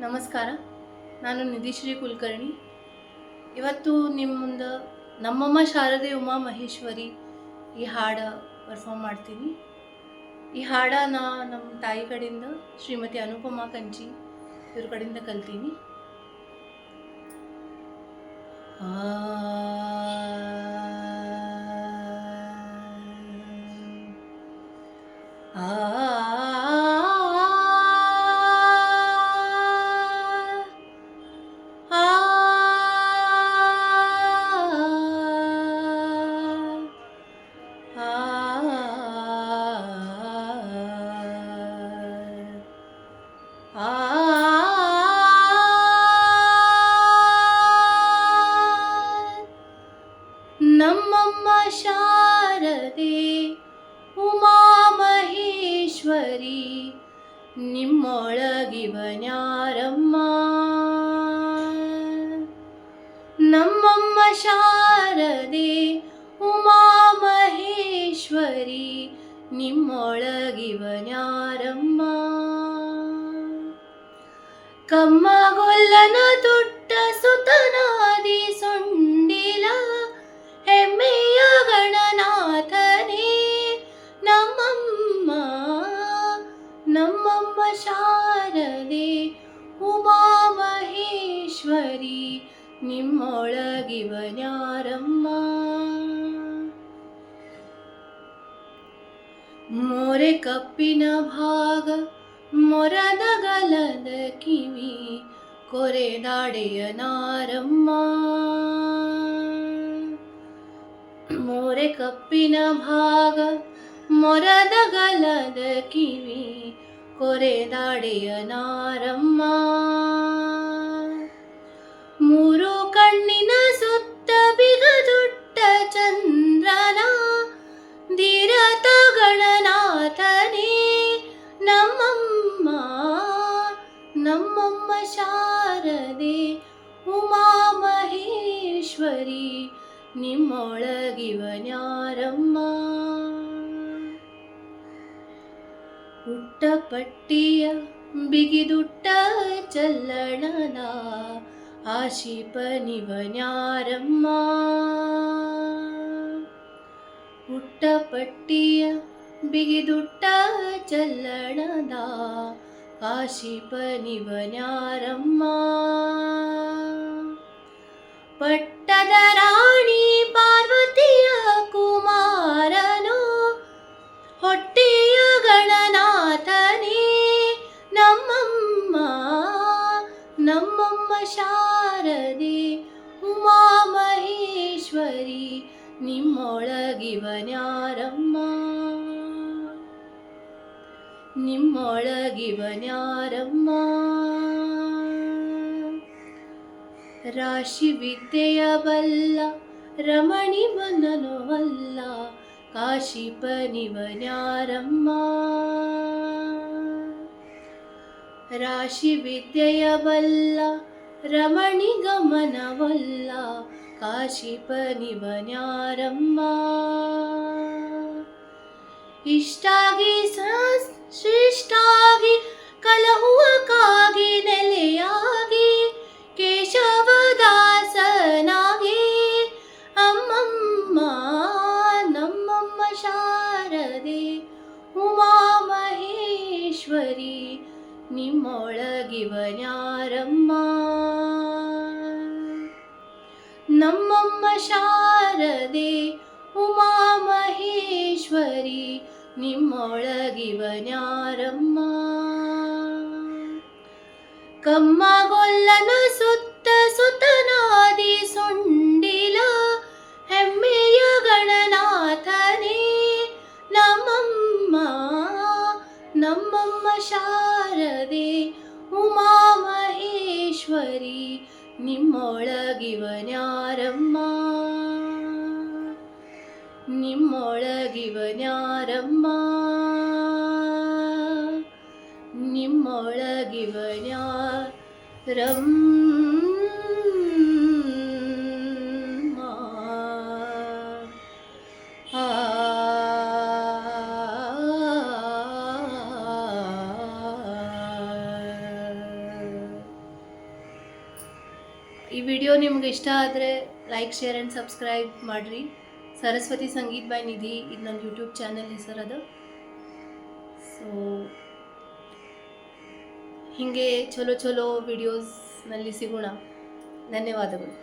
ನಮಸ್ಕಾರ. ನಾನು ನಿಧಿಶ್ರೀ ಕುಲಕರ್ಣಿ. ಇವತ್ತು ನಿಮ್ಮ ಮುಂದೆ ನಮ್ಮಮ್ಮ ಶಾರದೆ ಉಮಾ ಮಹೇಶ್ವರಿ ಈ ಹಾಡು ಪರ್ಫಾರ್ಮ್ ಮಾಡ್ತೀನಿ. ಈ ಹಾಡ ನಮ್ಮ ತಾಯಿ ಕಡೆಯಿಂದ ಶ್ರೀಮತಿ ಅನುಪಮಾ ಕಂಚಿ ಇವ್ರ ಕಡೆಯಿಂದ ಕಲ್ತೀನಿ. ನಮ್ಮಮ್ಮ ಶಾರದೆ ಉಮಾ ಮಹೇಶ್ವರಿ ನಿಮ್ಮೊಳಗಿವನ್ಯಾರಮ್ಮ. ನಮ್ಮಮ್ಮ ಶಾರದೆ ಉಮಾ ಮಹೇಶ್ವರಿ ನಿಮ್ಮೊಳಗಿವನ್ಯಾರಮ್ಮ. ಕಮ್ಮಗೊಲ್ಲನ ತುಟ್ಟ ಸುತನಾದಿ ಸೊಂಡಿಲ ಹೆಮ್ಮೆಯ ಗಣನಾಥನೇ ನಮ್ಮಮ್ಮ. ನಮ್ಮಮ್ಮ ಶಾರದೆ ಉಮಾ ಮಹೇಶ್ವರಿ ನಿಮ್ಮೊಳಗಿವನ್ಯಾರಮ್ಮ. ಮೋರೆ ಕಪ್ಪಿನ ಭಾಗ ಮೊರದ ಗಲದ ಕಿವಿ ಕೊರೆದಾಡೆಯ ನಾರಮ್ಮ. ಮೋರೆ ಕಪ್ಪಿನ ಭಾಗ ಮೊರದ ಗಲದ ಕಿವಿ ಕೊರೆದಾಡೆಯ ನಾರಮ್ಮ. ಮೂರು ಕಣ್ಣಿನ ಸುತ್ತ ಬಿಗದುಟ್ಟ ಚಂದ್ರನ ಧೀರತ ಗಣನಾಥನೇ ನಮ್ಮಮ್ಮ. ನಮ್ಮಮ್ಮ ಶಾರದೆ ಉಮಾ ಮಹೇಶ್ವರಿ ನಿಮ್ಮೊಳಗಿವನ್ಯಾರಮ್ಮ. ಹುಟ್ಟಪಟ್ಟಿಯ ಬಿಗಿದುಟ್ಟ ಚಲ್ಲಣನ ಆಶಿಪನಿವನ್ಯಾರಮ್ಮ. ಹುಟ್ಟಪಟ್ಟಿಯ ಬಿಗಿದುಟ್ಟ ಚಲ್ಲಣದ ಆಶಿಪನಿವನ್ಯಾರಮ್ಮ. ಪಟ್ಟದ ರಾಣಿ ಪಾರ್ವತಿಯ ಕುಮಾರನು ಹೊಟ್ಟೆಯ ಗಣನಾಥನೇ ನಮ್ಮಮ್ಮ. ನಮ್ಮಮ್ಮ ಶಾರದೆ ಉಮಾ ಮಹೇಶ್ವರಿ ನಿಮ್ಮೊಳಗಿವನ್ಯಾರಮ್ಮ. ನಿಮ್ಮೊಳಗಿವನ್ಯಾರಮ್ಮ. ರಾಶಿ ವಿದ್ಯೆಯ ಬಲ್ಲ ರಮಣಿ ಬಂದನು ಅಲ್ಲ ಕಾಶಿಪನಿವನ್ಯಾರಮ್ಮ. ರಾಶಿ ವಿದ್ಯೆಯ ಬಲ್ಲ ರಮಣಿ ಗಮನವಲ್ಲ ಕಾಶಿಪನಿವನ್ಯಾರಮ್ಮ. ಇಷ್ಟಾಗಿ ಶ್ರೇಷ್ಠಾಗಿ ಕಲಹುವಕ್ಕಾಗಿ ನೆಲೆಯಾಗಿ ಕೇಶವದಾಸನಾಗಿ ಅಮ್ಮಮ್ಮ. ನಮ್ಮಮ್ಮ ಶಾರದೆ ಉಮಾ ಮಹೇಶ್ವರಿ ನಿಮ್ಮೊಳಗಿವನ್ಯಾರಮ್ಮ. ನಮ್ಮಮ್ಮ ಶಾರದೆ ಉಮಾ ಮಹೇಶ್ವರಿ ನಿಮ್ಮೊಳಗಿವನ್ಯಾರಮ್ಮ. ಕಮ್ಮಗೊಲ್ಲನ ಸುತ್ತ ಸುತನಾದಿ ಸೊಂಡಿಲ ಹೆಮ್ಮೆಯ ಗಣನಾಥನೇ ನಮ್ಮಮ್ಮ. ನಮ್ಮಮ್ಮ ಶಾರದೆ ಉಮಾ ಮಹೇಶ್ವರಿ ನಿಮ್ಮೊಳಗಿವನ್ಯಾರಮ್ಮ. ನಿಮ್ಮೊಳಗಿವನ್ಯಾರಮ್ಮ. ನಿಮ್ಮೊಳಗಿವನ್ಯಾರಮ್ಮ. ಈ ವಿಡಿಯೋ ನಿಮ್ಗೆ ಇಷ್ಟ ಆದರೆ ಲೈಕ್ ಶೇರ್ ಆ್ಯಂಡ್ ಸಬ್ಸ್ಕ್ರೈಬ್ ಮಾಡಿರಿ. ಸರಸ್ವತಿ ಸಂಗೀತ್ ಬೈ ನಿಧಿ ಇದು ನನ್ನ ಯೂಟ್ಯೂಬ್ ಚಾನಲ್ ಹೆಸರದು. ಸೊ ಹೀಗೆ ಚಲೋ ಚಲೋ ವಿಡಿಯೋಸ್ನಲ್ಲಿ ಸಿಗೋಣ. ಧನ್ಯವಾದಗಳು.